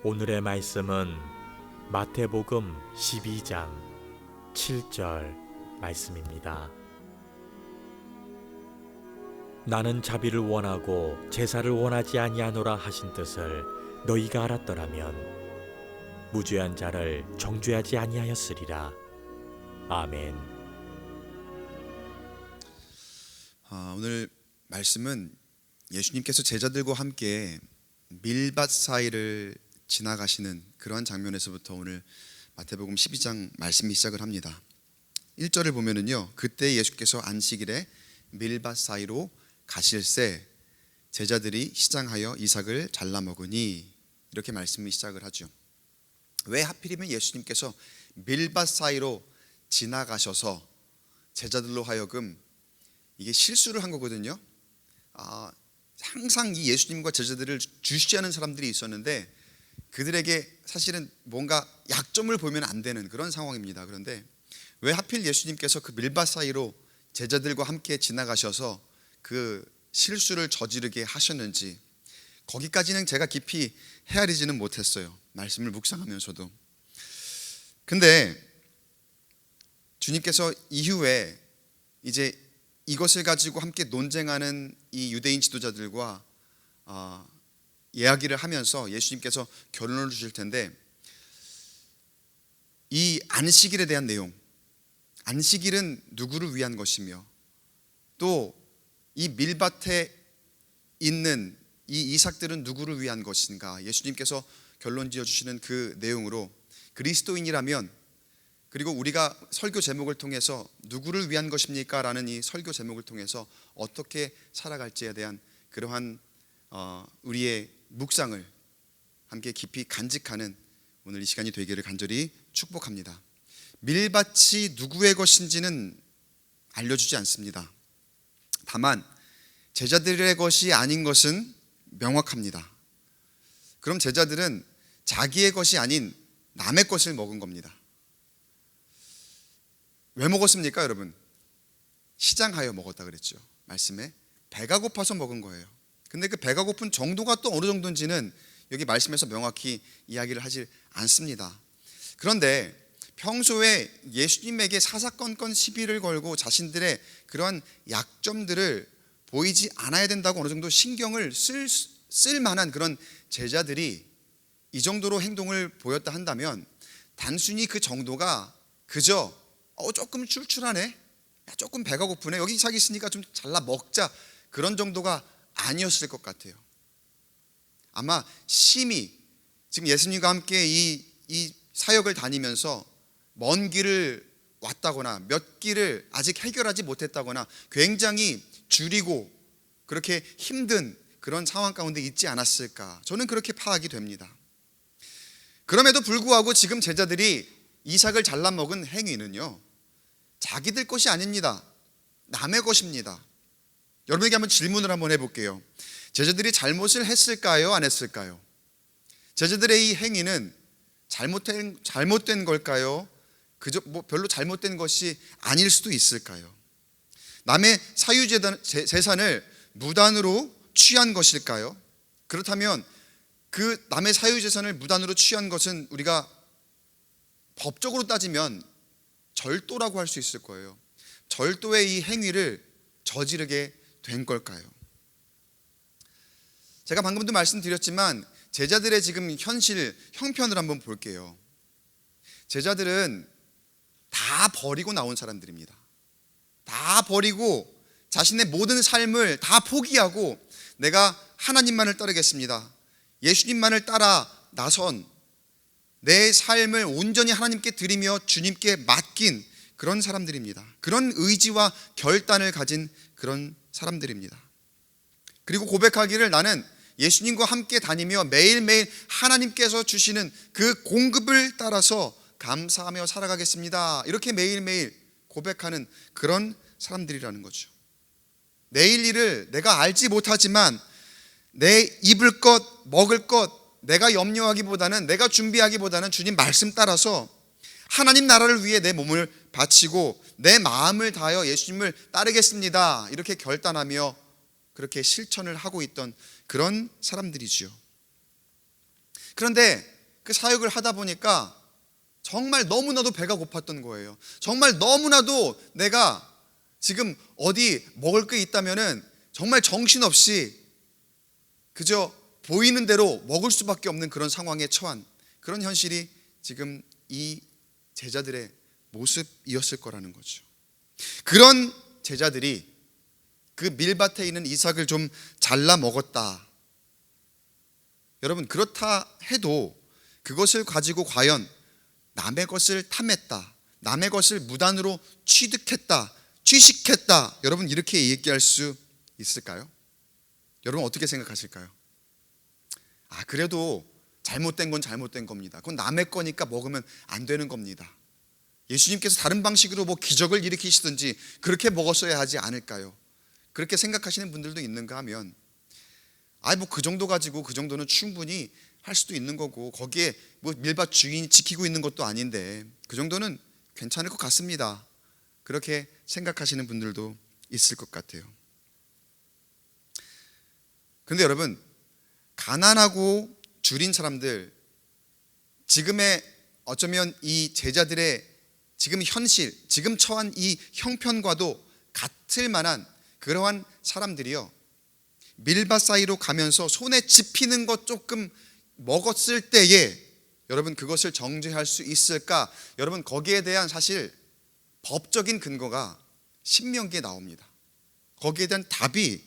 오늘의 말씀은 마태복음 12장 7절 말씀입니다. 나는 자비를 원하고 제사를 원하지 아니하노라 하신 뜻을 너희가 알았더라면 무죄한 자를 정죄하지 아니하였으리라. 아멘. 오늘 말씀은 예수님께서 제자들과 함께 밀밭 사이를 지나가시는 그러한 장면에서부터 오늘 마태복음 12장 말씀이 시작을 합니다. 1절을 보면은요, 그때 예수께서 안식일에 밀밭 사이로 가실새 제자들이 시장하여 이삭을 잘라 먹으니, 이렇게 말씀이 시작을 하죠. 왜 하필이면 예수님께서 밀밭 사이로 지나가셔서 제자들로 하여금 이게 실수를 한 거거든요. 항상 이 예수님과 제자들을 주시하는 사람들이 있었는데 그들에게 사실은 뭔가 약점을 보면 안 되는 그런 상황입니다. 그런데 왜 하필 예수님께서 그 밀밭 사이로 제자들과 함께 지나가셔서 그 실수를 저지르게 하셨는지, 거기까지는 제가 깊이 헤아리지는 못했어요, 말씀을 묵상하면서도. 근데 주님께서 이후에 이제 이것을 가지고 함께 논쟁하는 이 유대인 지도자들과 이야기를 하면서 예수님께서 결론을 주실 텐데, 이 안식일에 대한 내용, 안식일은 누구를 위한 것이며 또 이 밀밭에 있는 이 이삭들은 누구를 위한 것인가, 예수님께서 결론 지어주시는 그 내용으로 그리스도인이라면, 그리고 우리가 설교 제목을 통해서 누구를 위한 것입니까? 라는 이 설교 제목을 통해서 어떻게 살아갈지에 대한 그러한 우리의 묵상을 함께 깊이 간직하는 오늘 이 시간이 되기를 간절히 축복합니다. 밀밭이 누구의 것인지는 알려주지 않습니다. 다만 제자들의 것이 아닌 것은 명확합니다. 그럼 제자들은 자기의 것이 아닌 남의 것을 먹은 겁니다. 왜 먹었습니까, 여러분? 시장하여 먹었다 그랬죠. 말씀에 배가 고파서 먹은 거예요. 근데 그 배가 고픈 정도가 또 어느 정도인지는 여기 말씀에서 명확히 이야기를 하지 않습니다. 그런데 평소에 예수님에게 사사건건 시비를 걸고 자신들의 그러한 약점들을 보이지 않아야 된다고 어느 정도 신경을 쓸 만한 그런 제자들이 이 정도로 행동을 보였다 한다면, 단순히 그 정도가 그저 조금 출출하네, 조금 배가 고프네, 여기 이삭 있으니까 좀 잘라 먹자, 그런 정도가 아니었을 것 같아요. 아마 심히 지금 예수님과 함께 이 사역을 다니면서 먼 길을 왔다거나 몇 길을 아직 해결하지 못했다거나 굉장히 줄이고 그렇게 힘든 그런 상황 가운데 있지 않았을까, 저는 그렇게 파악이 됩니다. 그럼에도 불구하고 지금 제자들이 이삭을 잘라 먹은 행위는요, 자기들 것이 아닙니다. 남의 것입니다. 여러분에게 한번 질문을 한번 해볼게요. 제자들이 잘못을 했을까요, 안 했을까요? 제자들의 이 행위는 잘못된 걸까요? 그저 별로 잘못된 것이 아닐 수도 있을까요? 남의 사유재산을 무단으로 취한 것일까요? 그렇다면 그 남의 사유재산을 무단으로 취한 것은 우리가 법적으로 따지면 절도라고 할 수 있을 거예요. 절도의 이 행위를 저지르게 된 걸까요? 제가 방금도 말씀드렸지만 제자들의 지금 현실 형편을 한번 볼게요. 제자들은 다 버리고 나온 사람들입니다. 다 버리고 자신의 모든 삶을 다 포기하고 내가 하나님만을 따르겠습니다, 예수님만을 따라 나선 내 삶을 온전히 하나님께 드리며 주님께 맡긴 그런 사람들입니다. 그런 의지와 결단을 가진 그런 사람들입니다. 그리고 고백하기를, 나는 예수님과 함께 다니며 매일매일 하나님께서 주시는 그 공급을 따라서 감사하며 살아가겠습니다, 이렇게 매일매일 고백하는 그런 사람들이라는 거죠. 내일 일을 내가 알지 못하지만 내 입을 것, 먹을 것 내가 염려하기보다는, 내가 준비하기보다는 주님 말씀 따라서 하나님 나라를 위해 내 몸을 바치고 내 마음을 다하여 예수님을 따르겠습니다, 이렇게 결단하며 그렇게 실천을 하고 있던 그런 사람들이지요. 그런데 그 사역을 하다 보니까 정말 너무나도 배가 고팠던 거예요. 정말 너무나도 내가 지금 어디 먹을 게 있다면은 정말 정신없이 그저 보이는 대로 먹을 수밖에 없는 그런 상황에 처한 그런 현실이 지금 이 제자들의 모습이었을 거라는 거죠. 그런 제자들이 그 밀밭에 있는 이삭을 좀 잘라 먹었다. 여러분, 그렇다 해도 그것을 가지고 과연 남의 것을 탐했다, 남의 것을 무단으로 취득했다, 취식했다, 여러분 이렇게 얘기할 수 있을까요? 여러분 어떻게 생각하실까요? 그래도 잘못된 건 잘못된 겁니다. 그건 남의 거니까 먹으면 안 되는 겁니다. 예수님께서 다른 방식으로 뭐 기적을 일으키시든지 그렇게 먹었어야 하지 않을까요? 그렇게 생각하시는 분들도 있는가 하면 뭐 그 정도 가지고 그 정도는 충분히 할 수도 있는 거고, 거기에 뭐 밀밭 주인이 지키고 있는 것도 아닌데 그 정도는 괜찮을 것 같습니다. 그렇게 생각하시는 분들도 있을 것 같아요. 그런데 여러분, 가난하고 줄인 사람들, 지금의 어쩌면 이 제자들의 지금 현실, 지금 처한 이 형편과도 같을 만한 그러한 사람들이요, 밀밭 사이로 가면서 손에 집히는 것 조금 먹었을 때에 여러분 그것을 정죄할 수 있을까? 여러분 거기에 대한 사실 법적인 근거가 신명기에 나옵니다. 거기에 대한 답이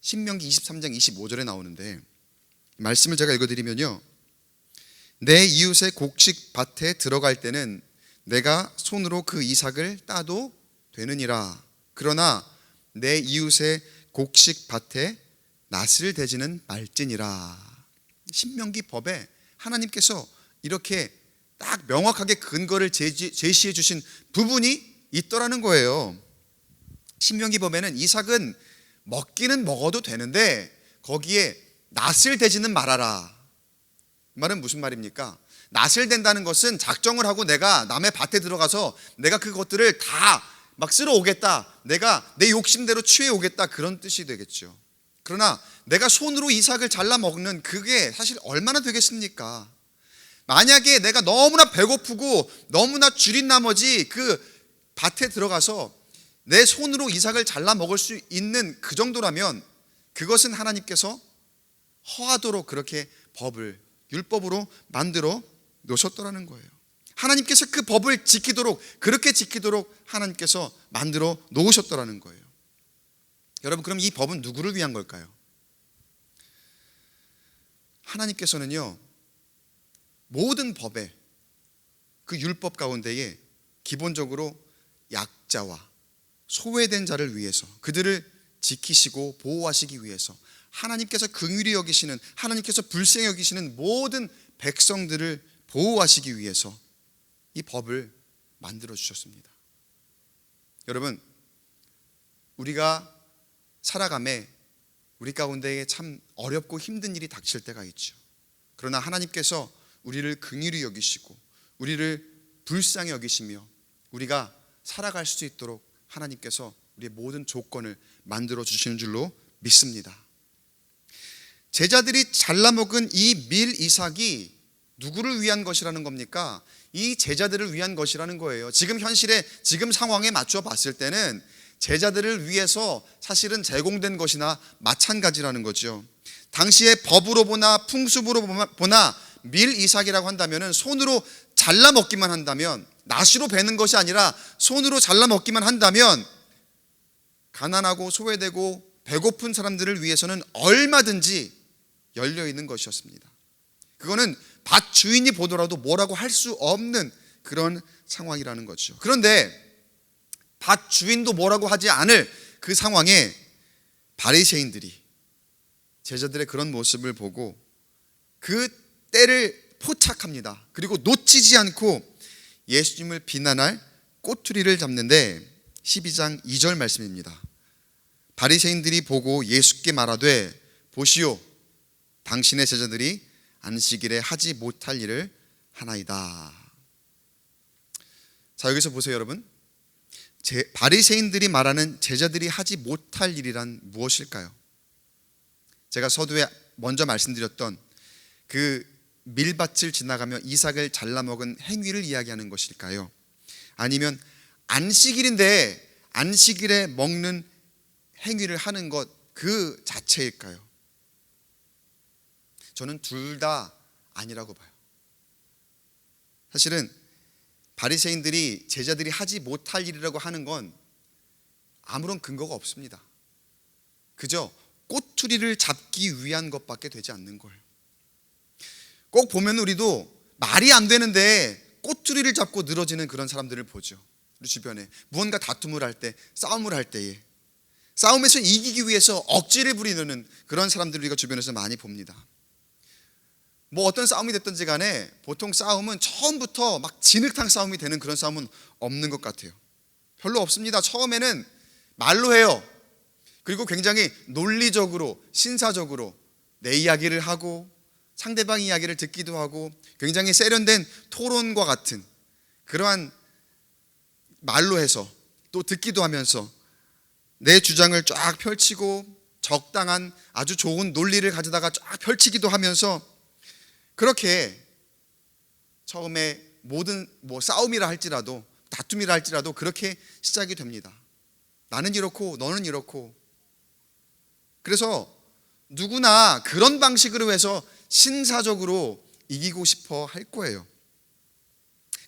신명기 23장 25절에 나오는데, 말씀을 제가 읽어드리면요, 내 이웃의 곡식 밭에 들어갈 때는 내가 손으로 그 이삭을 따도 되느니라. 그러나 내 이웃의 곡식 밭에 낫을 대지는 말지니라. 신명기 법에 하나님께서 이렇게 딱 명확하게 근거를 제시해 주신 부분이 있더라는 거예요. 신명기 법에는 이삭은 먹기는 먹어도 되는데 거기에 낫을 대지는 말아라. 이 말은 무슨 말입니까? 낫을 댄다는 것은 작정을 하고 내가 남의 밭에 들어가서 내가 그것들을 다 막 쓸어 오겠다, 내가 내 욕심대로 취해 오겠다, 그런 뜻이 되겠죠. 그러나 내가 손으로 이삭을 잘라 먹는 그게 사실 얼마나 되겠습니까? 만약에 내가 너무나 배고프고 너무나 줄인 나머지 그 밭에 들어가서 내 손으로 이삭을 잘라 먹을 수 있는 그 정도라면 그것은 하나님께서 허하도록 그렇게 법을, 율법으로 만들어 놓으셨더라는 거예요. 하나님께서 그 법을 지키도록, 그렇게 지키도록 하나님께서 만들어 놓으셨더라는 거예요. 여러분, 그럼 이 법은 누구를 위한 걸까요? 하나님께서는요, 모든 법에, 그 율법 가운데에 기본적으로 약자와 소외된 자를 위해서, 그들을 지키시고 보호하시기 위해서 하나님께서 긍휼히 여기시는, 하나님께서 불쌍히 여기시는 모든 백성들을 보호하시기 위해서 이 법을 만들어 주셨습니다. 여러분, 우리가 살아감에 우리 가운데에 참 어렵고 힘든 일이 닥칠 때가 있죠. 그러나 하나님께서 우리를 긍휼히 여기시고 우리를 불쌍히 여기시며 우리가 살아갈 수 있도록 하나님께서 우리의 모든 조건을 만들어 주시는 줄로 믿습니다. 제자들이 잘라먹은 이 밀 이삭이 누구를 위한 것이라는 겁니까? 이 제자들을 위한 것이라는 거예요. 지금 현실에, 지금 상황에 맞춰 봤을 때는 제자들을 위해서 사실은 제공된 것이나 마찬가지라는 거죠. 당시에 법으로 보나 풍습으로 보나 밀 이삭이라고 한다면 손으로 잘라 먹기만 한다면, 낫으로 베는 것이 아니라 손으로 잘라 먹기만 한다면 가난하고 소외되고 배고픈 사람들을 위해서는 얼마든지 열려 있는 것이었습니다. 그거는 밭 주인이 보더라도 뭐라고 할 수 없는 그런 상황이라는 거죠. 그런데 밭 주인도 뭐라고 하지 않을 그 상황에 바리새인들이 제자들의 그런 모습을 보고 그 때를 포착합니다. 그리고 놓치지 않고 예수님을 비난할 꼬투리를 잡는데 12장 2절 말씀입니다. 바리새인들이 보고 예수께 말하되 보시오, 당신의 제자들이 안식일에 하지 못할 일을 하나이다. 자, 여기서 보세요 여러분. 바리새인들이 말하는 제자들이 하지 못할 일이란 무엇일까요? 제가 서두에 먼저 말씀드렸던 그 밀밭을 지나가며 이삭을 잘라먹은 행위를 이야기하는 것일까요? 아니면 안식일인데 안식일에 먹는 행위를 하는 것 그 자체일까요? 저는 둘 다 아니라고 봐요. 사실은 바리새인들이 제자들이 하지 못할 일이라고 하는 건 아무런 근거가 없습니다. 그저 꼬투리를 잡기 위한 것밖에 되지 않는 거예요. 꼭 보면 우리도 말이 안 되는데 꼬투리를 잡고 늘어지는 그런 사람들을 보죠. 우리 주변에 무언가 다툼을 할 때, 싸움을 할 때에 싸움에서 이기기 위해서 억지를 부리는 그런 사람들을 우리가 주변에서 많이 봅니다. 뭐 어떤 싸움이 됐든지 간에 보통 싸움은 처음부터 막 진흙탕 싸움이 되는 그런 싸움은 없는 것 같아요. 별로 없습니다. 처음에는 말로 해요. 그리고 굉장히 논리적으로, 신사적으로 내 이야기를 하고 상대방 이야기를 듣기도 하고 굉장히 세련된 토론과 같은 그러한 말로 해서 또 듣기도 하면서 내 주장을 쫙 펼치고 적당한 아주 좋은 논리를 가져다가 쫙 펼치기도 하면서 그렇게 처음에 모든 싸움이라 할지라도 다툼이라 할지라도 그렇게 시작이 됩니다. 나는 이렇고 너는 이렇고. 그래서 누구나 그런 방식으로 해서 신사적으로 이기고 싶어 할 거예요.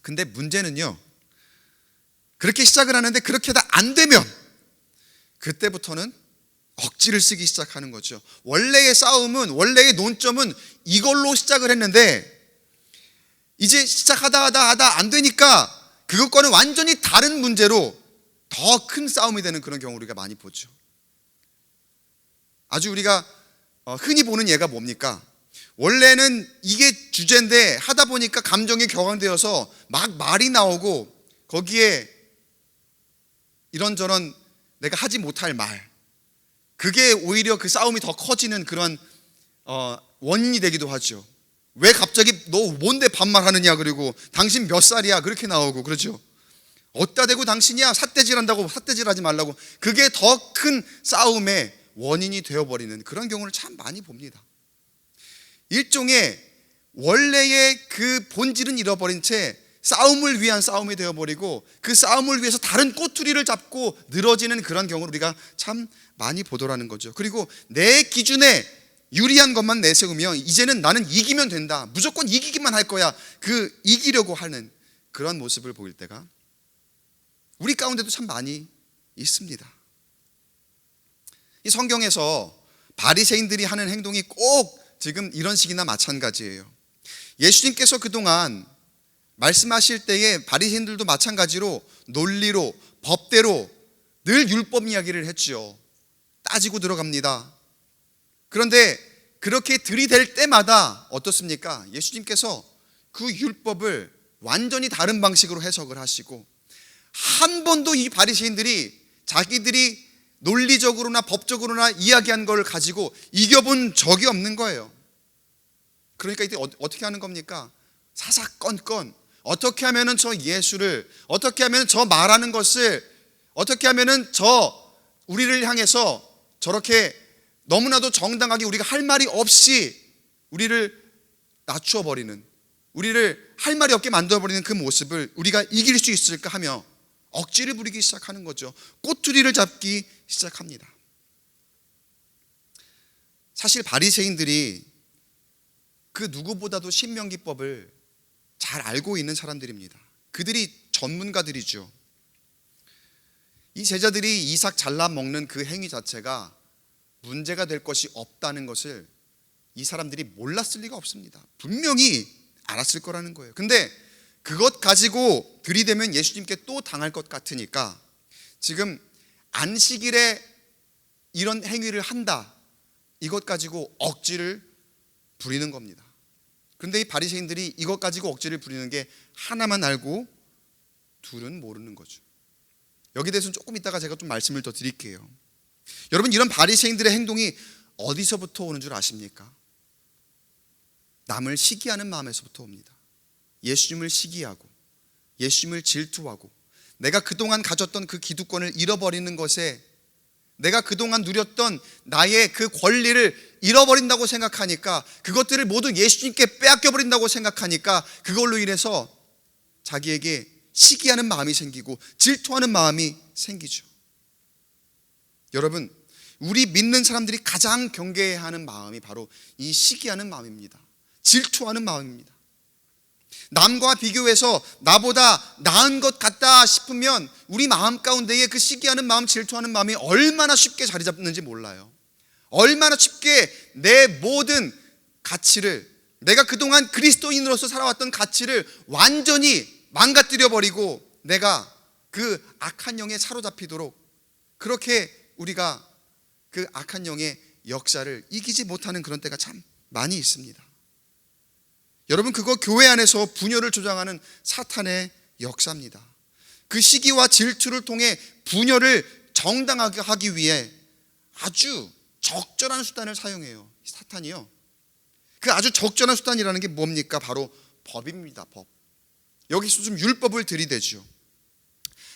근데 문제는요, 그렇게 시작을 하는데 그렇게 다 안 되면 그때부터는 억지를 쓰기 시작하는 거죠. 원래의 싸움은, 원래의 논점은 이걸로 시작을 했는데 이제 시작하다 안 되니까 그것과는 완전히 다른 문제로 더 큰 싸움이 되는 그런 경우를 우리가 많이 보죠. 아주 우리가 흔히 보는 예가 뭡니까? 원래는 이게 주제인데 하다 보니까 감정이 격앙되어서 막 말이 나오고 거기에 이런저런 내가 하지 못할 말, 그게 오히려 그 싸움이 더 커지는 그런 원인이 되기도 하죠. 왜 갑자기 너 뭔데 반말하느냐, 그리고 당신 몇 살이야, 그렇게 나오고 그러죠. 어디다 대고 당신이야, 삿대질한다고 삿대질하지 말라고. 그게 더 큰 싸움의 원인이 되어버리는 그런 경우를 참 많이 봅니다. 일종의 원래의 그 본질은 잃어버린 채 싸움을 위한 싸움이 되어버리고 그 싸움을 위해서 다른 꼬투리를 잡고 늘어지는 그런 경우를 우리가 참 많이 보더라는 거죠. 그리고 내 기준에 유리한 것만 내세우며 이제는 나는 이기면 된다, 무조건 이기기만 할 거야, 그 이기려고 하는 그런 모습을 보일 때가 우리 가운데도 참 많이 있습니다. 이 성경에서 바리새인들이 하는 행동이 꼭 지금 이런 식이나 마찬가지예요. 예수님께서 그동안 말씀하실 때에 바리새인들도 마찬가지로 논리로, 법대로 늘 율법 이야기를 했죠. 따지고 들어갑니다. 그런데 그렇게 들이댈 때마다 어떻습니까? 예수님께서 그 율법을 완전히 다른 방식으로 해석을 하시고 한 번도 이 바리새인들이 자기들이 논리적으로나 법적으로나 이야기한 걸 가지고 이겨본 적이 없는 거예요. 그러니까 이때 어떻게 하는 겁니까? 사사건건 어떻게 하면은 저 예수를, 어떻게 하면 저 말하는 것을, 어떻게 하면은 저 우리를 향해서 저렇게 너무나도 정당하게 우리가 할 말이 없이 우리를 낮추어 버리는, 우리를 할 말이 없게 만들어 버리는 그 모습을 우리가 이길 수 있을까 하며 억지를 부리기 시작하는 거죠. 꼬투리를 잡기 시작합니다. 사실 바리새인들이 그 누구보다도 신명기법을 잘 알고 있는 사람들입니다. 그들이 전문가들이죠. 이 제자들이 이삭 잘라 먹는 그 행위 자체가 문제가 될 것이 없다는 것을 이 사람들이 몰랐을 리가 없습니다. 분명히 알았을 거라는 거예요. 근데 그것 가지고 들이대면 예수님께 또 당할 것 같으니까 지금 안식일에 이런 행위를 한다, 이것 가지고 억지를 부리는 겁니다. 그런데 이 바리새인들이 이것 가지고 억지를 부리는 게 하나만 알고 둘은 모르는 거죠. 여기에 대해서는 조금 이따가 제가 좀 말씀을 더 드릴게요. 여러분, 이런 바리새인들의 행동이 어디서부터 오는 줄 아십니까? 남을 시기하는 마음에서부터 옵니다. 예수님을 시기하고 예수님을 질투하고 내가 그동안 가졌던 그 기득권을 잃어버리는 것에 내가 그동안 누렸던 나의 그 권리를 잃어버린다고 생각하니까, 그것들을 모두 예수님께 빼앗겨버린다고 생각하니까 그걸로 인해서 자기에게 시기하는 마음이 생기고 질투하는 마음이 생기죠. 여러분, 우리 믿는 사람들이 가장 경계해야 하는 마음이 바로 이 시기하는 마음입니다. 질투하는 마음입니다. 남과 비교해서 나보다 나은 것 같다 싶으면 우리 마음 가운데에 그 시기하는 마음, 질투하는 마음이 얼마나 쉽게 자리 잡는지 몰라요. 얼마나 쉽게 내 모든 가치를, 내가 그동안 그리스도인으로서 살아왔던 가치를 완전히 망가뜨려 버리고 내가 그 악한 영에 사로잡히도록, 그렇게 우리가 그 악한 영의 역사를 이기지 못하는 그런 때가 참 많이 있습니다. 여러분, 그거 교회 안에서 분열을 조장하는 사탄의 역사입니다. 그 시기와 질투를 통해 분열을 정당하게 하기 위해 아주 적절한 수단을 사용해요. 사탄이요. 그 아주 적절한 수단이라는 게 뭡니까? 바로 법입니다. 법. 여기서 좀 율법을 들이대죠.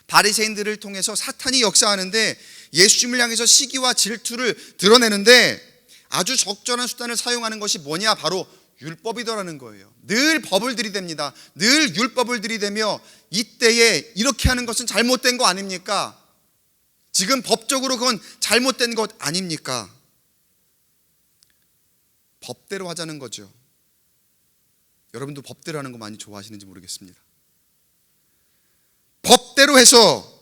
바리새인들을 통해서 사탄이 역사하는데, 예수님을 향해서 시기와 질투를 드러내는데 아주 적절한 수단을 사용하는 것이 뭐냐? 바로 율법이더라는 거예요. 늘 법을 들이댑니다. 늘 율법을 들이대며 이때에 이렇게 하는 것은 잘못된 거 아닙니까? 지금 법적으로 그건 잘못된 것 아닙니까? 법대로 하자는 거죠. 여러분도 법대로 하는 거 많이 좋아하시는지 모르겠습니다. 법대로 해서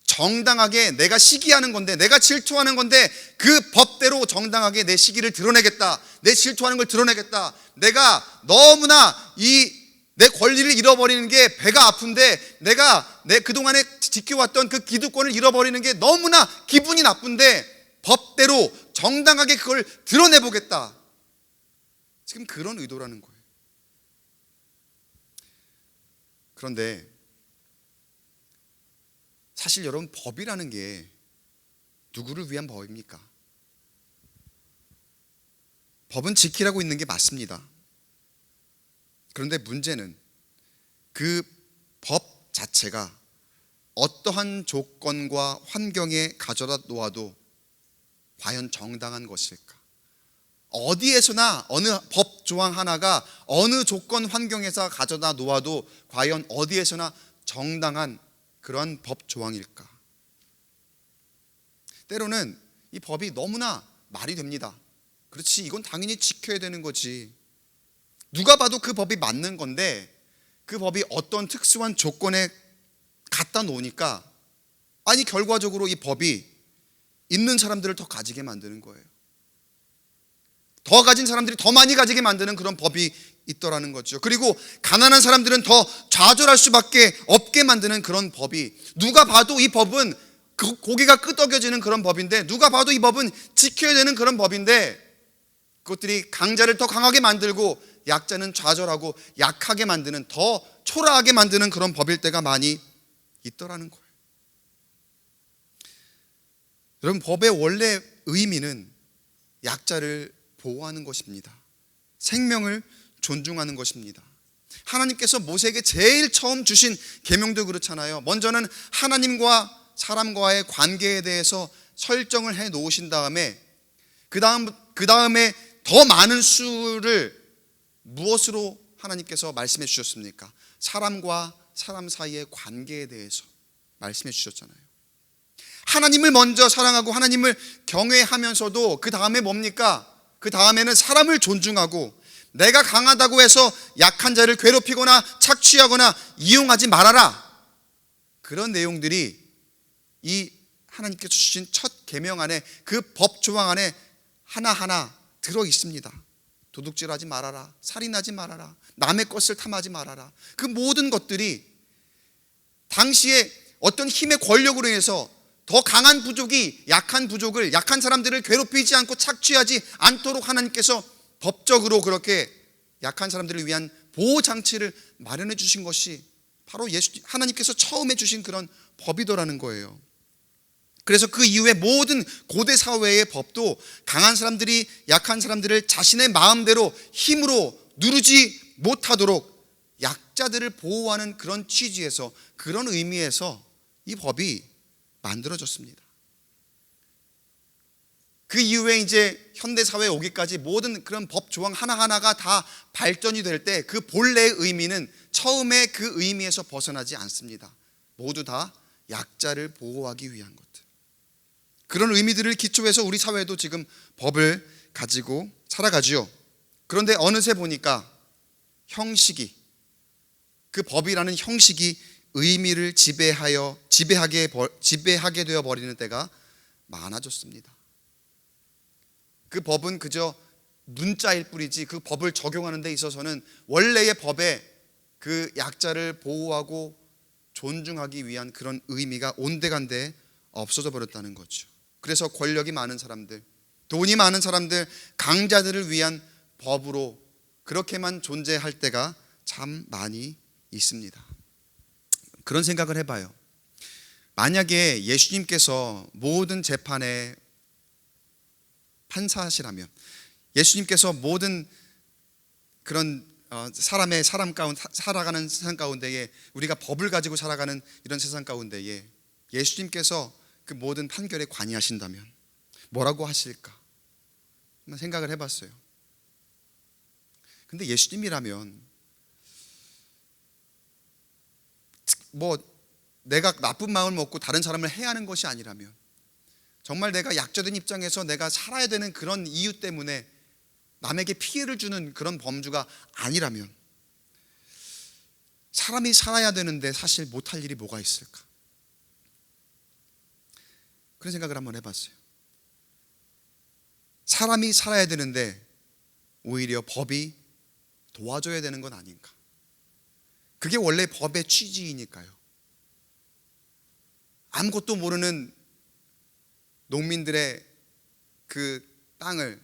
정당하게 내가 시기하는 건데, 내가 질투하는 건데, 그 법대로 정당하게 내 시기를 드러내겠다, 내 질투하는 걸 드러내겠다, 내가 너무나 내 권리를 잃어버리는 게 배가 아픈데, 내가 내 그동안에 지켜왔던 그 기득권을 잃어버리는 게 너무나 기분이 나쁜데 법대로 정당하게 그걸 드러내보겠다, 지금 그런 의도라는 거예요. 그런데 사실 여러분, 법이라는 게 누구를 위한 법입니까? 법은 지키라고 있는 게 맞습니다. 그런데 문제는 그 법 자체가 어떠한 조건과 환경에 가져다 놓아도 과연 정당한 것일까? 어디에서나 어느 법 조항 하나가 어느 조건 환경에서 가져다 놓아도 과연 어디에서나 정당한 그러한 법 조항일까? 때로는 이 법이 너무나 말이 됩니다. 그렇지, 이건 당연히 지켜야 되는 거지. 누가 봐도 그 법이 맞는 건데 그 법이 어떤 특수한 조건에 갖다 놓으니까, 아니 결과적으로 이 법이 있는 사람들을 더 가지게 만드는 거예요. 더 가진 사람들이 더 많이 가지게 만드는 그런 법이 있더라는 거죠. 그리고 가난한 사람들은 더 좌절할 수밖에 없게 만드는 그런 법이, 누가 봐도 이 법은 고개가 끄덕여지는 그런 법인데, 누가 봐도 이 법은 지켜야 되는 그런 법인데, 그것들이 강자를 더 강하게 만들고 약자는 좌절하고 약하게 만드는, 더 초라하게 만드는 그런 법일 때가 많이 있더라는 거예요. 여러분, 법의 원래 의미는 약자를 보호하는 것입니다. 생명을 존중하는 것입니다. 하나님께서 모세에게 제일 처음 주신 계명도 그렇잖아요. 먼저는 하나님과 사람과의 관계에 대해서 설정을 해 놓으신 다음에 그 다음에 더 많은 수를 무엇으로 하나님께서 말씀해 주셨습니까? 사람과 사람 사이의 관계에 대해서 말씀해 주셨잖아요. 하나님을 먼저 사랑하고 하나님을 경외하면서도 그 다음에 뭡니까? 그 다음에는 사람을 존중하고, 내가 강하다고 해서 약한 자를 괴롭히거나 착취하거나 이용하지 말아라, 그런 내용들이 이 하나님께서 주신 첫 계명 안에, 그 법 조항 안에 하나하나 들어 있습니다. 도둑질하지 말아라, 살인하지 말아라, 남의 것을 탐하지 말아라. 그 모든 것들이 당시에 어떤 힘의 권력으로 인해서 더 강한 부족이 약한 부족을, 약한 사람들을 괴롭히지 않고 착취하지 않도록 하나님께서 법적으로 그렇게 약한 사람들을 위한 보호 장치를 마련해 주신 것이 바로 하나님께서 처음에 주신 그런 법이더라는 거예요. 그래서 그 이후에 모든 고대 사회의 법도 강한 사람들이 약한 사람들을 자신의 마음대로 힘으로 누르지 못하도록 약자들을 보호하는 그런 취지에서, 그런 의미에서 이 법이 만들어졌습니다. 그 이후에 이제 현대 사회에 오기까지 모든 그런 법 조항 하나하나가 다 발전이 될 때 그 본래의 의미는 처음에 그 의미에서 벗어나지 않습니다. 모두 다 약자를 보호하기 위한 것들. 그런 의미들을 기초해서 우리 사회도 지금 법을 가지고 살아가지요. 그런데 어느새 보니까 형식이, 그 법이라는 형식이 의미를 지배하게 되어 버리는 때가 많아졌습니다. 그 법은 그저 문자일 뿐이지 그 법을 적용하는 데 있어서는 원래의 법에 그 약자를 보호하고 존중하기 위한 그런 의미가 온데간데 없어져 버렸다는 거죠. 그래서 권력이 많은 사람들, 돈이 많은 사람들, 강자들을 위한 법으로 그렇게만 존재할 때가 참 많이 있습니다. 그런 생각을 해봐요. 만약에 예수님께서 모든 재판의 판사시라면, 예수님께서 모든 그런 살아가는 세상 가운데에, 우리가 법을 가지고 살아가는 이런 세상 가운데에 예수님께서 그 모든 판결에 관여하신다면 뭐라고 하실까? 한번 생각을 해봤어요. 근데 예수님이라면 뭐 내가 나쁜 마음을 먹고 다른 사람을 해하는 것이 아니라면, 정말 내가 약자된 입장에서 내가 살아야 되는 그런 이유 때문에 남에게 피해를 주는 그런 범주가 아니라면, 사람이 살아야 되는데 사실 못할 일이 뭐가 있을까? 그런 생각을 한번 해봤어요. 사람이 살아야 되는데 오히려 법이 도와줘야 되는 건 아닌가? 그게 원래 법의 취지이니까요. 아무것도 모르는 농민들의 그 땅을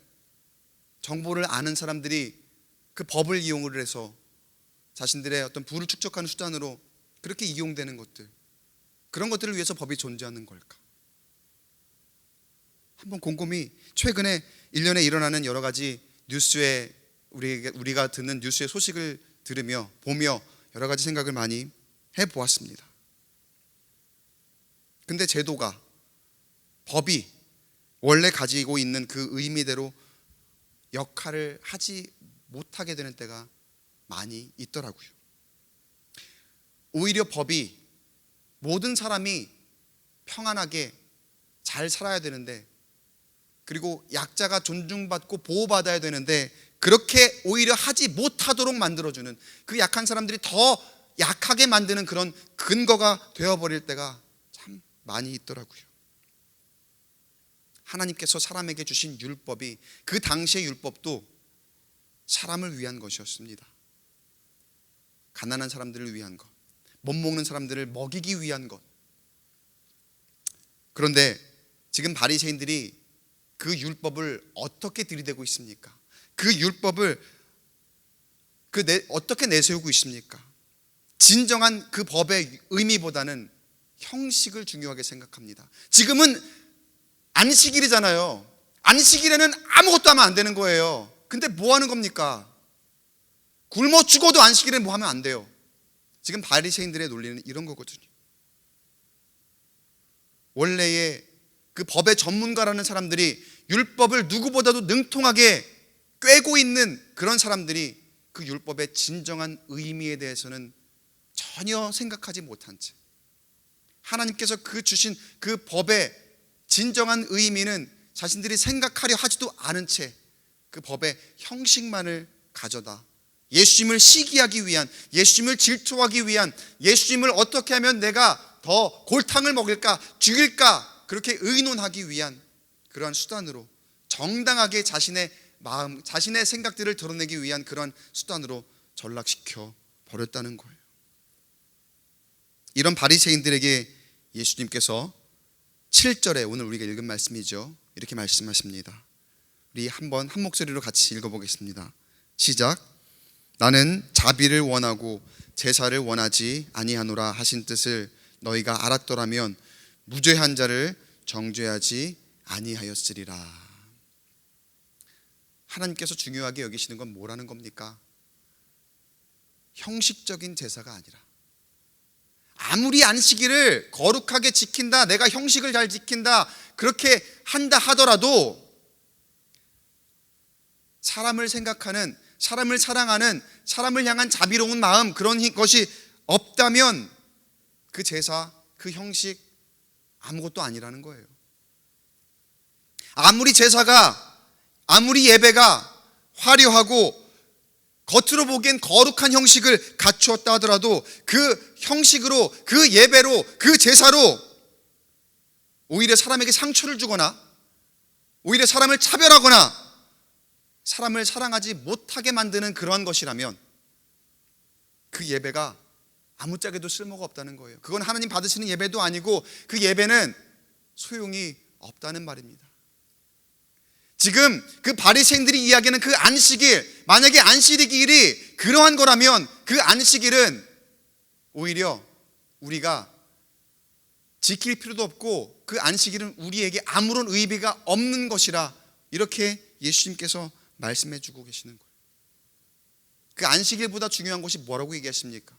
정보를 아는 사람들이 그 법을 이용을 해서 자신들의 어떤 부를 축적하는 수단으로 그렇게 이용되는 것들, 그런 것들을 위해서 법이 존재하는 걸까? 한번 곰곰이 최근에 1년에 일어나는 여러 가지 뉴스에 우리가 듣는 뉴스의 소식을 들으며 보며 여러 가지 생각을 많이 해보았습니다. 근데 제도가, 법이 원래 가지고 있는 그 의미대로 역할을 하지 못하게 되는 때가 많이 있더라고요. 오히려 법이 모든 사람이 평안하게 잘 살아야 되는데, 그리고 약자가 존중받고 보호받아야 되는데 그렇게 오히려 하지 못하도록 만들어주는, 그 약한 사람들이 더 약하게 만드는 그런 근거가 되어버릴 때가 참 많이 있더라고요. 하나님께서 사람에게 주신 율법이, 그 당시의 율법도 사람을 위한 것이었습니다. 가난한 사람들을 위한 것, 못 먹는 사람들을 먹이기 위한 것. 그런데 지금 바리새인들이 그 율법을 어떻게 들이대고 있습니까? 그 율법을 어떻게 내세우고 있습니까? 진정한 그 법의 의미보다는 형식을 중요하게 생각합니다. 지금은 안식일이잖아요. 안식일에는 아무것도 하면 안 되는 거예요. 근데 뭐 하는 겁니까? 굶어 죽어도 안식일에 뭐 하면 안 돼요. 지금 바리새인들의 논리는 이런 거거든요. 원래의 그 법의 전문가라는 사람들이, 율법을 누구보다도 능통하게 꿰고 있는 그런 사람들이 그 율법의 진정한 의미에 대해서는 전혀 생각하지 못한 채, 하나님께서 그 주신 그 법의 진정한 의미는 자신들이 생각하려 하지도 않은 채 그 법의 형식만을 가져다 예수님을 시기하기 위한, 예수님을 질투하기 위한, 예수님을 어떻게 하면 내가 더 골탕을 먹일까, 죽일까, 그렇게 의논하기 위한 그러한 수단으로, 정당하게 자신의 마음, 자신의 생각들을 드러내기 위한 그러한 수단으로 전락시켜 버렸다는 거예요. 이런 바리새인들에게 예수님께서 7절에, 오늘 우리가 읽은 말씀이죠, 이렇게 말씀하십니다. 우리 한번 한 목소리로 같이 읽어보겠습니다. 시작. 나는 자비를 원하고 제사를 원하지 아니하노라 하신 뜻을 너희가 알았더라면 무죄한 자를 정죄하지 아니하였으리라. 하나님께서 중요하게 여기시는 건 뭐라는 겁니까? 형식적인 제사가 아니라, 아무리 안식일을 거룩하게 지킨다, 내가 형식을 잘 지킨다, 그렇게 한다 하더라도 사람을 생각하는, 사람을 사랑하는, 사람을 향한 자비로운 마음, 그런 것이 없다면 그 제사, 그 형식 아무것도 아니라는 거예요. 아무리 제사가, 아무리 예배가 화려하고 겉으로 보기엔 거룩한 형식을 갖추었다 하더라도 그 형식으로, 그 예배로, 그 제사로 오히려 사람에게 상처를 주거나 오히려 사람을 차별하거나 사람을 사랑하지 못하게 만드는 그러한 것이라면 그 예배가 아무짝에도 쓸모가 없다는 거예요. 그건 하나님 받으시는 예배도 아니고 그 예배는 소용이 없다는 말입니다. 지금 그 바리새인들이 이야기하는 그 안식일, 만약에 안식일이 그러한 거라면 그 안식일은 오히려 우리가 지킬 필요도 없고 그 안식일은 우리에게 아무런 의미가 없는 것이라 이렇게 예수님께서 말씀해 주고 계시는 거예요. 그 안식일보다 중요한 것이 뭐라고 얘기하십니까?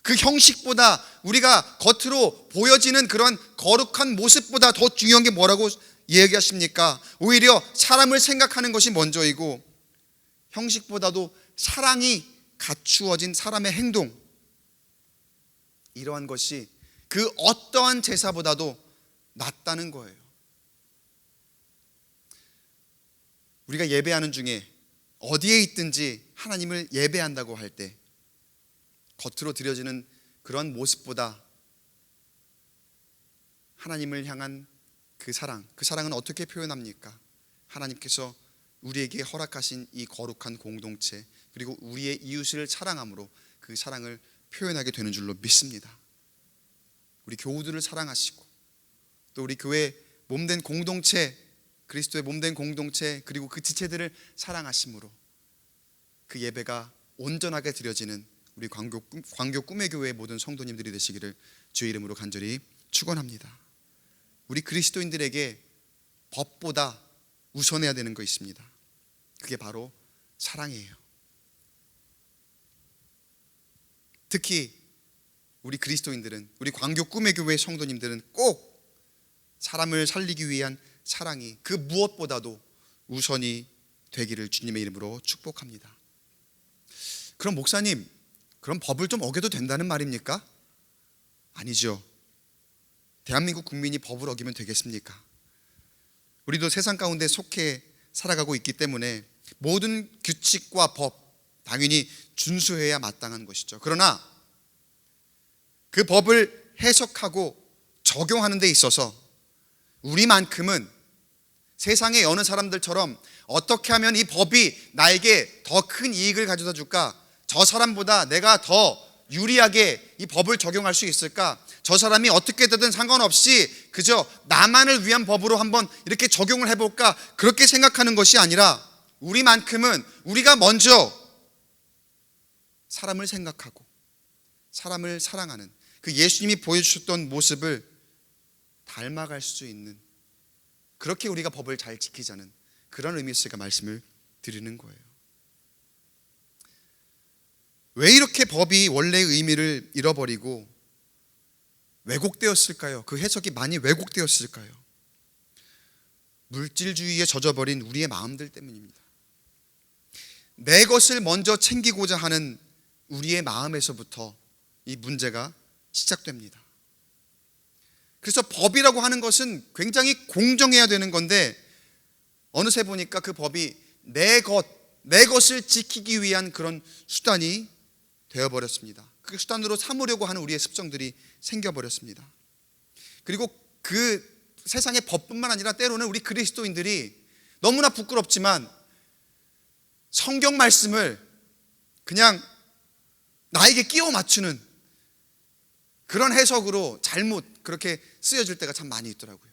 그 형식보다 우리가 겉으로 보여지는 그런 거룩한 모습보다 더 중요한 게 뭐라고 얘기하십니까? 오히려 사람을 생각하는 것이 먼저이고 형식보다도 사랑이 갖추어진 사람의 행동, 이러한 것이 그 어떠한 제사보다도 낫다는 거예요. 우리가 예배하는 중에 어디에 있든지 하나님을 예배한다고 할 때 겉으로 드려지는 그런 모습보다 하나님을 향한 그 사랑은 어떻게 표현합니까? 하나님께서 우리에게 허락하신 이 거룩한 공동체, 그리고 우리의 이웃을 사랑함으로 그 사랑을 표현하게 되는 줄로 믿습니다. 우리 교우들을 사랑하시고 또 우리 교회 몸된 공동체, 그리스도의 몸된 공동체, 그리고 그 지체들을 사랑하심으로 그 예배가 온전하게 드려지는 우리 광교 꿈의 교회의 모든 성도님들이 되시기를 주의 이름으로 간절히 축원합니다. 우리 그리스도인들에게 법보다 우선해야 되는 거 있습니다. 그게 바로 사랑이에요. 특히 우리 그리스도인들은, 우리 광교 꿈의 교회 성도님들은 꼭 사람을 살리기 위한 사랑이 그 무엇보다도 우선이 되기를 주님의 이름으로 축복합니다. 그럼 목사님, 그럼 법을 좀 어겨도 된다는 말입니까? 아니죠. 대한민국 국민이 법을 어기면 되겠습니까? 우리도 세상 가운데 속해 살아가고 있기 때문에 모든 규칙과 법 당연히 준수해야 마땅한 것이죠. 그러나 그 법을 해석하고 적용하는 데 있어서 우리만큼은 세상의 어느 사람들처럼 어떻게 하면 이 법이 나에게 더 큰 이익을 가져다 줄까? 저 사람보다 내가 더 유리하게 이 법을 적용할 수 있을까? 저 사람이 어떻게 되든 상관없이 그저 나만을 위한 법으로 한번 이렇게 적용을 해볼까? 그렇게 생각하는 것이 아니라 우리만큼은 우리가 먼저 사람을 생각하고 사람을 사랑하는 그 예수님이 보여주셨던 모습을 닮아갈 수 있는, 그렇게 우리가 법을 잘 지키자는 그런 의미에서 제가 말씀을 드리는 거예요. 왜 이렇게 법이 원래의 의미를 잃어버리고 왜곡되었을까요? 그 해석이 많이 왜곡되었을까요? 물질주의에 젖어버린 우리의 마음들 때문입니다. 내 것을 먼저 챙기고자 하는 우리의 마음에서부터 이 문제가 시작됩니다. 그래서 법이라고 하는 것은 굉장히 공정해야 되는 건데 어느새 보니까 그 법이 내 것을 지키기 위한 그런 수단이 되어버렸습니다. 그 수단으로 삼으려고 하는 우리의 습성들이 생겨버렸습니다. 그리고 그 세상의 법뿐만 아니라 때로는 우리 그리스도인들이 너무나 부끄럽지만 성경 말씀을 그냥 나에게 끼워 맞추는 그런 해석으로 잘못 그렇게 쓰여질 때가 참 많이 있더라고요.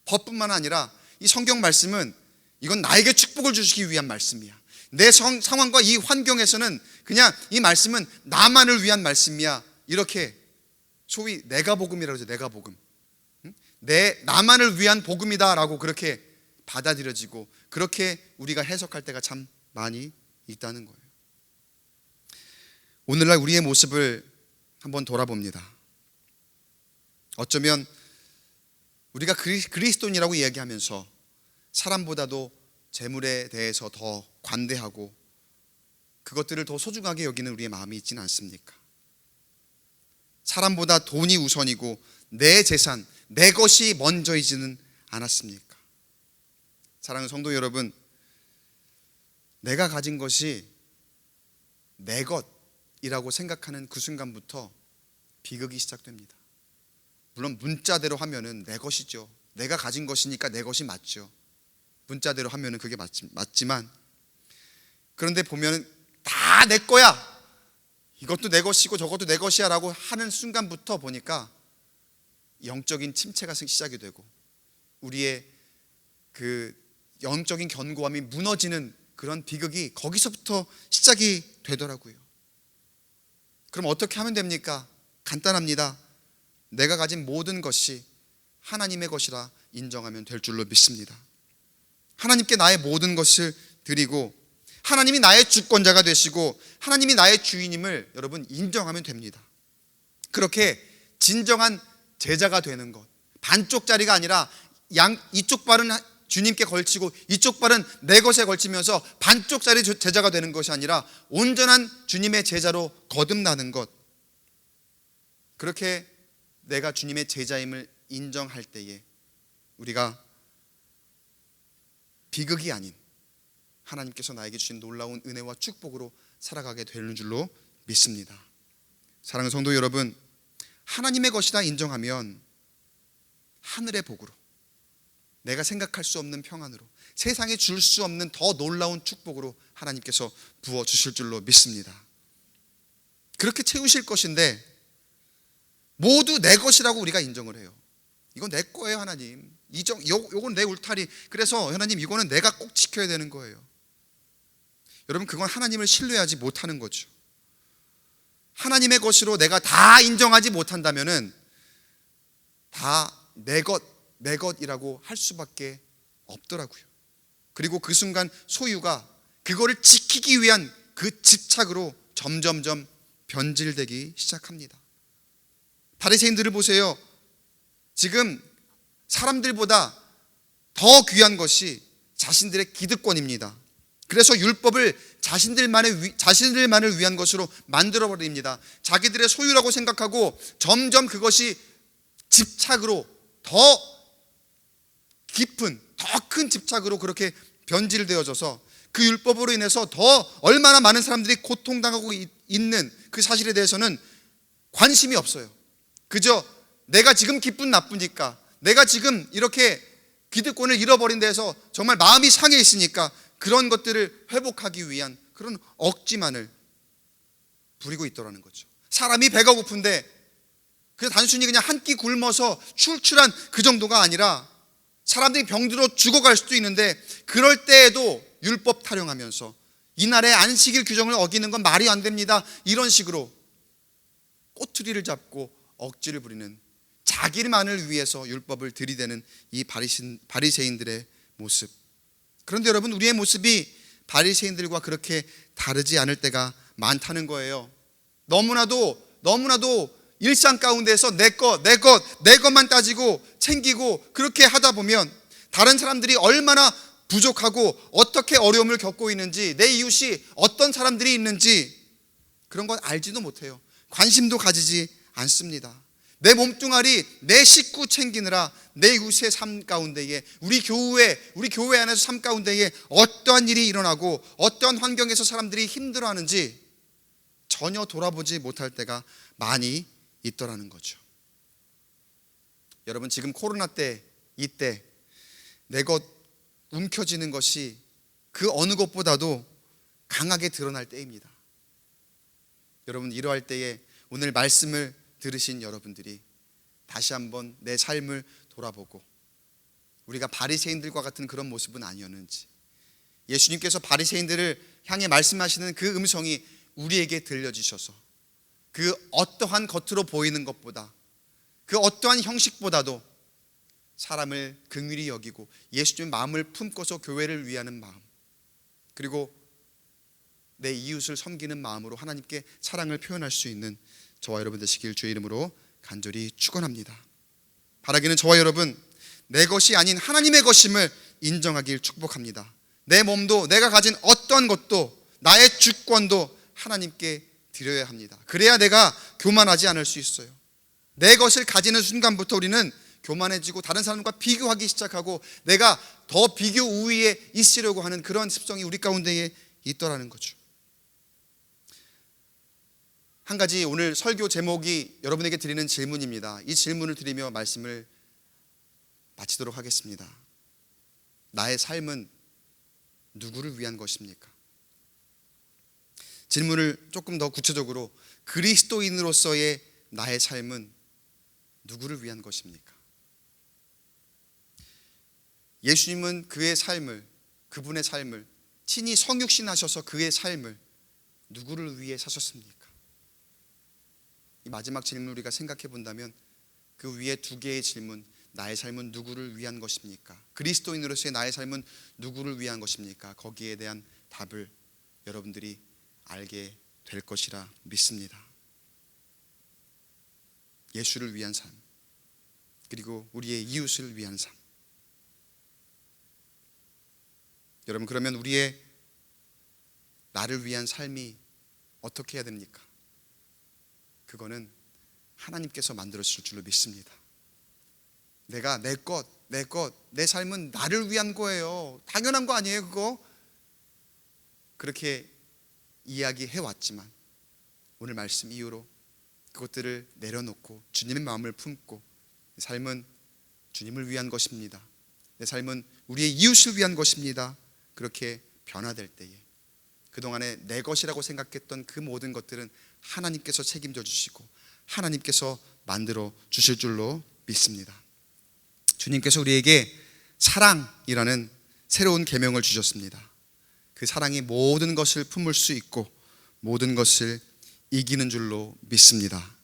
법뿐만 아니라 이 성경 말씀은 이건 나에게 축복을 주시기 위한 말씀이야. 내 상황과 이 환경에서는 그냥 이 말씀은 나만을 위한 말씀이야. 이렇게 소위 내가 복음이라고 하죠. 내가 복음. 나만을 위한 복음이다라고 그렇게 받아들여지고 그렇게 우리가 해석할 때가 참 많이 있다는 거예요. 오늘날 우리의 모습을 한번 돌아봅니다. 어쩌면 우리가 그리스도인이라고 이야기하면서 사람보다도 재물에 대해서 더 관대하고 그것들을 더 소중하게 여기는 우리의 마음이 있지는 않습니까? 사람보다 돈이 우선이고 내 재산, 내 것이 먼저이지는 않았습니까? 사랑하는 성도 여러분, 내가 가진 것이 내 것이라고 생각하는 그 순간부터 비극이 시작됩니다. 물론 문자대로 하면은 내 것이죠. 내가 가진 것이니까 내 것이 맞죠. 문자대로 하면은 그게 맞지만, 그런데 보면은 다 내 거야, 이것도 내 것이고 저것도 내 것이야 라고 하는 순간부터 보니까 영적인 침체가 시작이 되고 우리의 그 영적인 견고함이 무너지는 그런 비극이 거기서부터 시작이 되더라고요. 그럼 어떻게 하면 됩니까? 간단합니다. 내가 가진 모든 것이 하나님의 것이라 인정하면 될 줄로 믿습니다. 하나님께 나의 모든 것을 드리고 하나님이 나의 주권자가 되시고 하나님이 나의 주인임을 여러분 인정하면 됩니다. 그렇게 진정한 제자가 되는 것, 반쪽짜리가 아니라 이쪽 발은 주님께 걸치고 이쪽 발은 내 것에 걸치면서 반쪽짜리 제자가 되는 것이 아니라 온전한 주님의 제자로 거듭나는 것, 그렇게 내가 주님의 제자임을 인정할 때에 우리가 비극이 아닌 하나님께서 나에게 주신 놀라운 은혜와 축복으로 살아가게 되는 줄로 믿습니다. 사랑하는 성도 여러분, 하나님의 것이다 인정하면 하늘의 복으로, 내가 생각할 수 없는 평안으로, 세상에 줄 수 없는 더 놀라운 축복으로 하나님께서 부어주실 줄로 믿습니다. 그렇게 채우실 것인데 모두 내 것이라고 우리가 인정을 해요. 이건 내 거예요 하나님, 요건 내 울타리, 그래서 하나님 이거는 내가 꼭 지켜야 되는 거예요. 여러분, 그건 하나님을 신뢰하지 못하는 거죠. 하나님의 것으로 내가 다 인정하지 못한다면은 다 내 것이라고 할 수밖에 없더라고요. 그리고 그 순간 소유가 그거를 지키기 위한 그 집착으로 점점점 변질되기 시작합니다. 바리새인들을 보세요. 지금 사람들보다 더 귀한 것이 자신들의 기득권입니다. 그래서 율법을 자신들만을 위한 것으로 만들어버립니다. 자기들의 소유라고 생각하고 점점 그것이 집착으로 더 깊은, 더 큰 집착으로 그렇게 변질되어져서 그 율법으로 인해서 더 얼마나 많은 사람들이 고통당하고 있는 그 사실에 대해서는 관심이 없어요. 그저 내가 지금 기쁜 나쁘니까, 내가 지금 이렇게 기득권을 잃어버린 데에서 정말 마음이 상해 있으니까 그런 것들을 회복하기 위한 그런 억지만을 부리고 있더라는 거죠. 사람이 배가 고픈데 그냥 단순히 그냥 한 끼 굶어서 출출한 그 정도가 아니라 사람들이 병들어 죽어갈 수도 있는데 그럴 때에도 율법 타령하면서 이날의 안식일 규정을 어기는 건 말이 안 됩니다, 이런 식으로 꼬투리를 잡고 억지를 부리는, 자기만을 위해서 율법을 들이대는 이 바리새인들의 모습. 그런데 여러분, 우리의 모습이 바리새인들과 그렇게 다르지 않을 때가 많다는 거예요. 너무나도 일상 가운데서 내 것만 따지고 챙기고 그렇게 하다 보면 다른 사람들이 얼마나 부족하고 어떻게 어려움을 겪고 있는지, 내 이웃이 어떤 사람들이 있는지 그런 건 알지도 못해요. 관심도 가지지 않습니다. 내 몸뚱아리, 내 식구 챙기느라 내 이웃의 삶 가운데에, 우리 교회 안에서 삶 가운데에 어떠한 일이 일어나고 어떠한 환경에서 사람들이 힘들어하는지 전혀 돌아보지 못할 때가 많이 있더라는 거죠. 여러분, 지금 코로나 때, 이때 내 것 움켜쥐는 것이 그 어느 것보다도 강하게 드러날 때입니다. 여러분, 이러할 때에 오늘 말씀을 들으신 여러분들이 다시 한번 내 삶을 돌아보고 우리가 바리새인들과 같은 그런 모습은 아니었는지, 예수님께서 바리새인들을 향해 말씀하시는 그 음성이 우리에게 들려주셔서 그 어떠한 겉으로 보이는 것보다, 그 어떠한 형식보다도 사람을 긍휼히 여기고 예수님의 마음을 품고서 교회를 위하는 마음, 그리고 내 이웃을 섬기는 마음으로 하나님께 사랑을 표현할 수 있는 저와 여러분 되시길 주의 이름으로 간절히 축원합니다. 바라기는 저와 여러분 내 것이 아닌 하나님의 것임을 인정하길 축복합니다. 내 몸도, 내가 가진 어떤 것도, 나의 주권도 하나님께 드려야 합니다. 그래야 내가 교만하지 않을 수 있어요. 내 것을 가지는 순간부터 우리는 교만해지고 다른 사람과 비교하기 시작하고 내가 더 비교 우위에 있으려고 하는 그런 습성이 우리 가운데에 있더라는 거죠. 한 가지 오늘 설교 제목이 여러분에게 드리는 질문입니다. 이 질문을 드리며 말씀을 마치도록 하겠습니다. 나의 삶은 누구를 위한 것입니까? 질문을 조금 더 구체적으로, 그리스도인으로서의 나의 삶은 누구를 위한 것입니까? 예수님은 그의 삶을, 그분의 삶을 친히 성육신하셔서 그의 삶을 누구를 위해 사셨습니까? 이 마지막 질문을 우리가 생각해 본다면 그 위에 두 개의 질문, 나의 삶은 누구를 위한 것입니까? 그리스도인으로서의 나의 삶은 누구를 위한 것입니까? 거기에 대한 답을 여러분들이 알게 될 것이라 믿습니다. 예수를 위한 삶, 그리고 우리의 이웃을 위한 삶. 여러분, 그러면 우리의 나를 위한 삶이 어떻게 해야 됩니까? 그거는 하나님께서 만들어 주실 줄로 믿습니다. 내가 내 삶은 나를 위한 거예요. 당연한 거 아니에요, 그거? 그렇게 이야기해 왔지만 오늘 말씀 이후로 그것들을 내려놓고 주님의 마음을 품고 내 삶은 주님을 위한 것입니다. 내 삶은 우리의 이웃을 위한 것입니다. 그렇게 변화될 때에 그동안에 내 것이라고 생각했던 그 모든 것들은 하나님께서 책임져 주시고 하나님께서 만들어 주실 줄로 믿습니다. 주님께서 우리에게 사랑이라는 새로운 계명을 주셨습니다. 그 사랑이 모든 것을 품을 수 있고 모든 것을 이기는 줄로 믿습니다.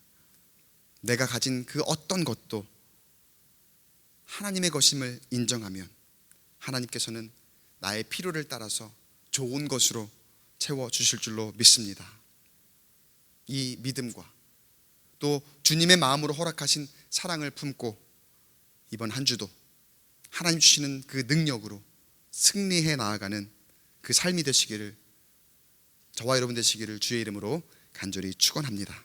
내가 가진 그 어떤 것도 하나님의 것임을 인정하면 하나님께서는 나의 필요를 따라서 좋은 것으로 채워주실 줄로 믿습니다. 이 믿음과 또 주님의 마음으로 허락하신 사랑을 품고 이번 한 주도 하나님 주시는 그 능력으로 승리해 나아가는 그 삶이 되시기를, 저와 여러분 되시기를 주의 이름으로 간절히 축원합니다.